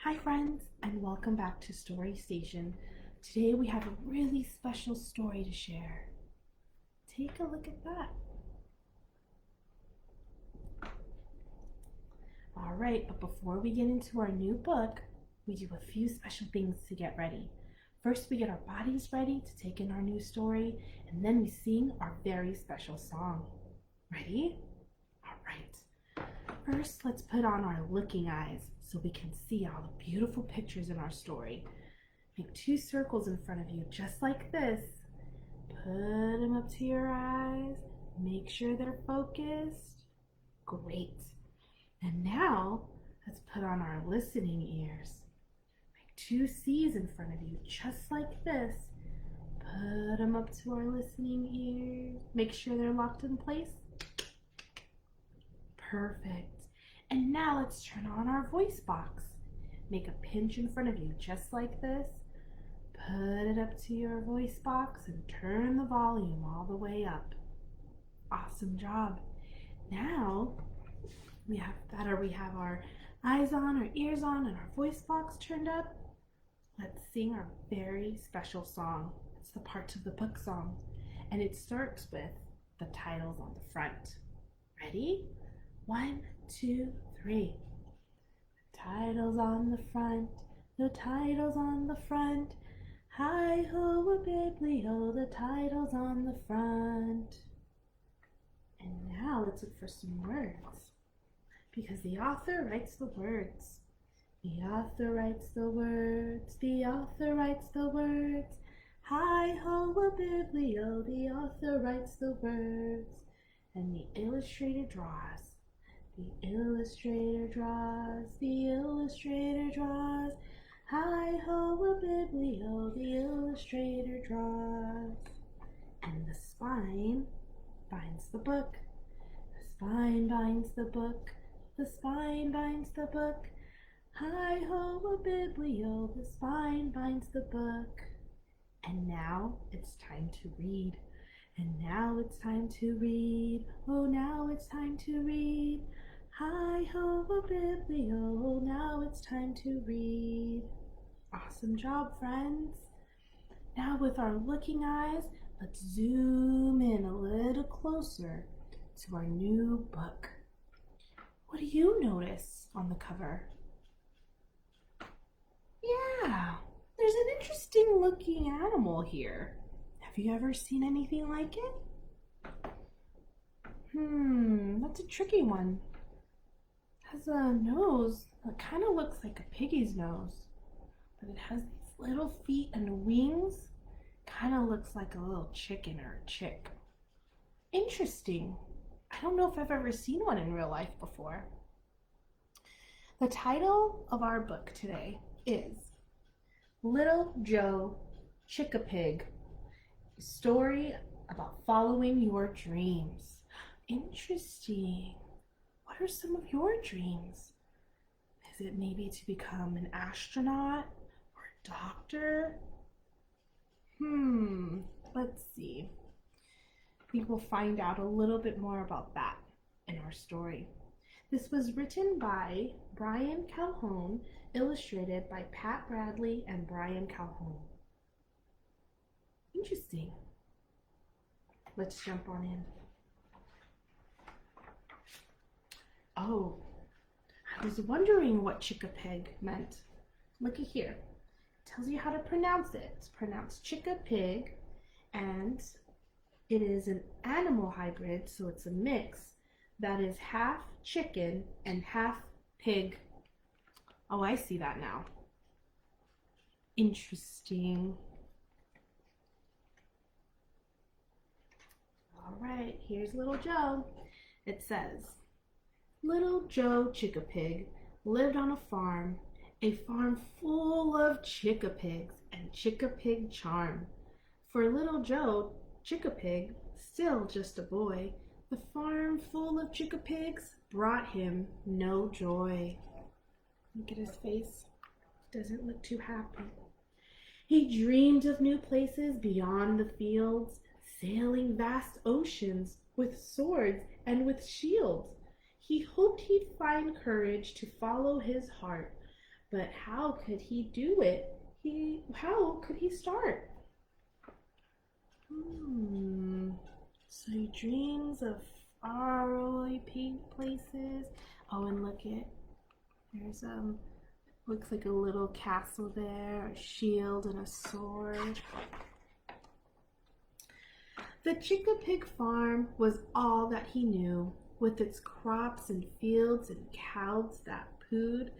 Hi friends, and welcome back to Story Station. Today we have a really special story to share. Take a look at that. Alright, but before we get into our new book, we do a few special things to get ready. First, we get our bodies ready to take in our new story, and then we sing our very special song. Ready? Alright. First, let's put on our looking eyes so we can see all the beautiful pictures in our story. Make 2 circles in front of you, just like this. Put them up to your eyes. Make sure they're focused. Great. And now, let's put on our listening ears. Make 2 C's in front of you, just like this. Put them up to our listening ears. Make sure they're locked in place. Perfect. And now let's turn on our voice box. Make a pinch in front of you, just like this. Put it up to your voice box and turn the volume all the way up. Awesome job. Now, we have our eyes on, our ears on, and our voice box turned up. Let's sing our very special song. It's the part of the book song. And it starts with the titles on the front. Ready? 1, 2, 3. The titles on the front, the titles on the front. Hi-ho, a-bibbly-ho, the titles on the front. And now let's look for some words, because the author writes the words. The author writes the words, the author writes the words. Hi-ho, a-bibbly-ho, the author writes the words. And the illustrator draws. The illustrator draws, the illustrator draws. Hi-ho, a-bibbly-ho, the illustrator draws. And the spine binds the book. The spine binds the book. The spine binds the book. Hi-ho, a-bibbly-ho, the spine binds the book. And now it's time to read. And now it's time to read. Oh, now it's time to read. Hi-ho, a-bibbly-ho, now it's time to read. Awesome job, friends. Now with our looking eyes, let's zoom in a little closer to our new book. What do you notice on the cover? Yeah, there's an interesting looking animal here. Have you ever seen anything like it? That's a tricky one. It has a nose that kind of looks like a piggy's nose, but it has these little feet and wings. Kind of looks like a little chicken or a chick. Interesting. I don't know if I've ever seen one in real life before. The title of our book today is Little Joe Chicka Pig. A story about following your dreams. Interesting. What are some of your dreams? Is it maybe to become an astronaut or a doctor? Let's see. I think we'll find out a little bit more about that in our story. This was written by Brian Calhon, illustrated by Pat Bradley and Brian Calhon. Interesting. Let's jump on in. Oh, I was wondering what Chicka Pig meant. Looky here. It tells you how to pronounce it. It's pronounced Chicka Pig, and it is an animal hybrid, so it's a mix that is half chicken and half pig. Oh, I see that now. Interesting. All right, here's little Joe. It says, Little Joe Chicka Pig lived on a farm full of Chicka Pigs and Chicka Pig charm. For little Joe Chicka Pig, still just a boy, the farm full of Chicka Pigs brought him no joy. Look at his face. Doesn't look too happy. He dreamed of new places beyond the fields, sailing vast oceans with swords and with shields. He hoped he'd find courage to follow his heart, But how could he do it? How could he start? So he dreams of faraway places. Oh, and look it. There's looks like a little castle there, a shield and a sword. The Chicka Pig farm was all that he knew, with its crops and fields and cows that pooed,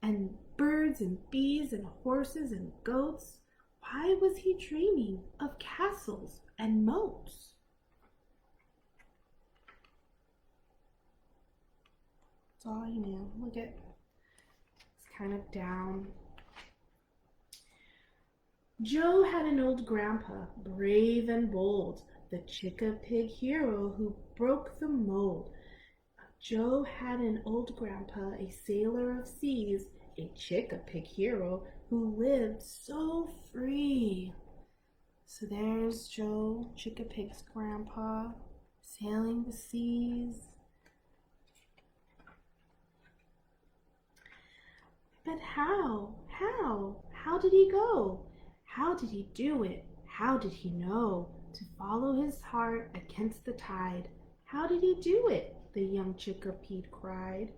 and birds and bees and horses and goats. Why was he dreaming of castles and moats? That's all he knew. Look at, it's kind of down. Joe had an old grandpa, brave and bold, the Chicka Pig hero who broke the mold. Joe had an old grandpa, a sailor of seas, a Chicka Pig hero who lived so free. So there's Joe Chicka Pig's grandpa, sailing the seas. But how? How did he go? How did he do it? How did he know to follow his heart against the tide? How did he do it? The young Chicka Pig cried.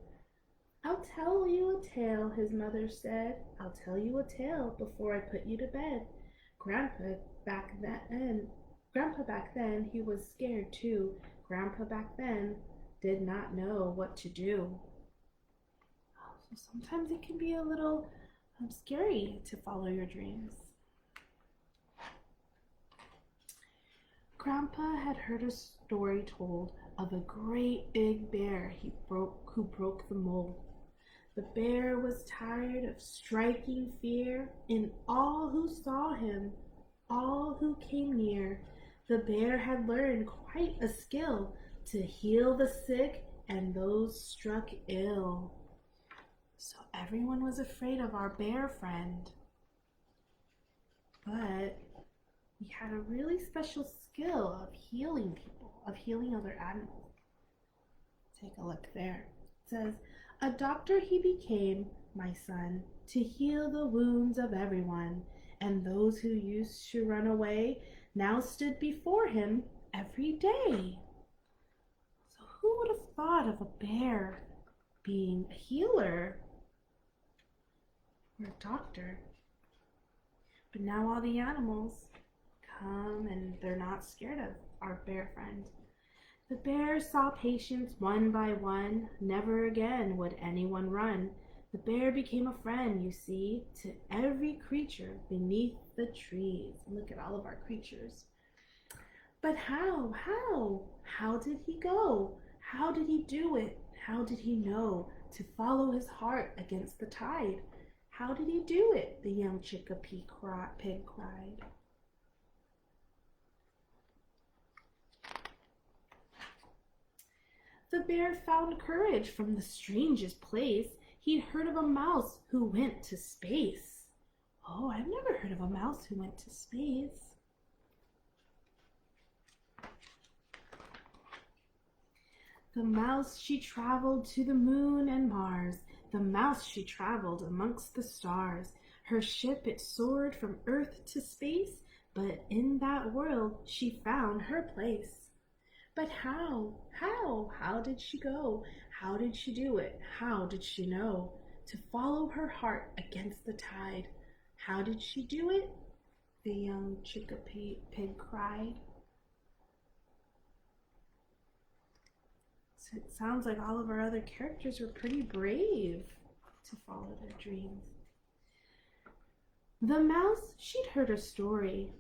I'll tell you a tale, his mother said. I'll tell you a tale before I put you to bed. Grandpa back then, he was scared too. Grandpa back then did not know what to do. So sometimes it can be a little scary to follow your dreams. Grandpa had heard a story told of a great big bear who broke the mold. The bear was tired of striking fear in all who saw him, all who came near. The bear had learned quite a skill to heal the sick and those struck ill. So everyone was afraid of our bear friend. But he had a really special skill of healing people, of healing other animals. Take a look there. It says, a doctor he became, my son, to heal the wounds of everyone, and those who used to run away now stood before him every day. So who would have thought of a bear being a healer or a doctor? But now all the animals come and they're not scared of our bear friend. The bear saw patients one by one. Never again would anyone run. The bear became a friend, you see, to every creature beneath the trees. Look at all of our creatures. But how? How did he go? How did he do it? How did he know to follow his heart against the tide? How did he do it? The young Chicka Pig cried. The bear found courage from the strangest place. He'd heard of a mouse who went to space. Oh, I've never heard of a mouse who went to space. The mouse, she traveled to the moon and Mars. The mouse, she traveled amongst the stars. Her ship, it soared from Earth to space, but in that world she found her place. But how? How did she go? How did she do it? How did she know to follow her heart against the tide? How did she do it? The young Chicka Pig cried. So it sounds like all of our other characters were pretty brave to follow their dreams. The mouse, she'd heard a story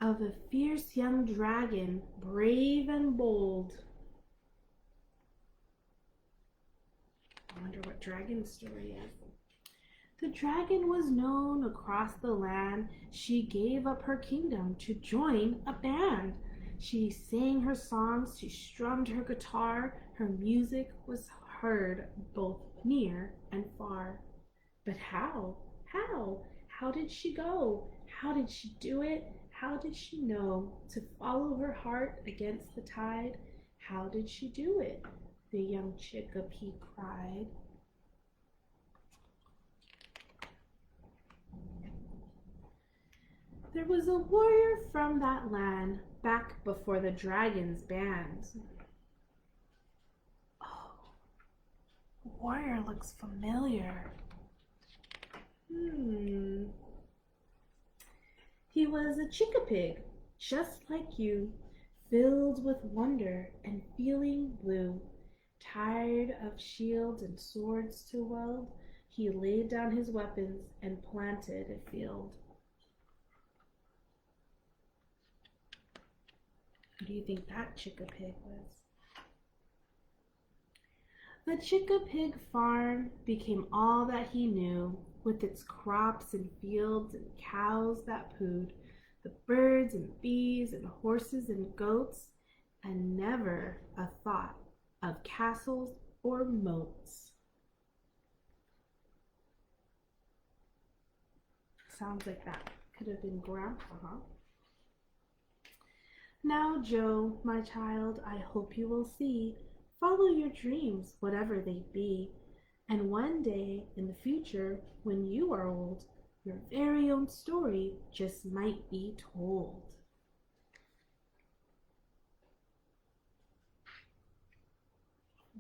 of a fierce young dragon, brave and bold. I wonder what dragon story is. The dragon was known across the land. She gave up her kingdom to join a band. She sang her songs, she strummed her guitar. Her music was heard both near and far. But how? How did she go? How did she do it? How did she know to follow her heart against the tide? How did she do it? The young Chicka Pig cried. There was a warrior from that land back before the dragon's band. Oh, warrior looks familiar. He was a Chicka Pig, just like you, filled with wonder and feeling blue. Tired of shields and swords to wield, he laid down his weapons and planted a field. Who do you think that Chicka Pig was? The Chicka Pig farm became all that he knew, with its crops and fields and cows that pooed, the birds and bees and horses and goats, and never a thought of castles or moats. Sounds like that could have been Grandpa, huh? Now, Joe, my child, I hope you will see. Follow your dreams, whatever they be, and one day in the future, when you are old, your very own story just might be told.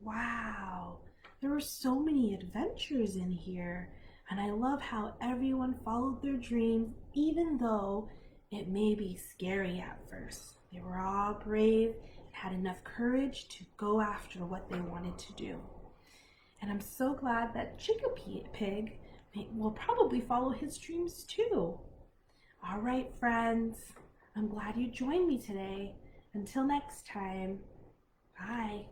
Wow, there were so many adventures in here, and I love how everyone followed their dreams, even though it may be scary at first. They were all brave and had enough courage to go after what they wanted to do. And I'm so glad that Chicka Pig will probably follow his dreams too. All right, friends, I'm glad you joined me today. Until next time, bye.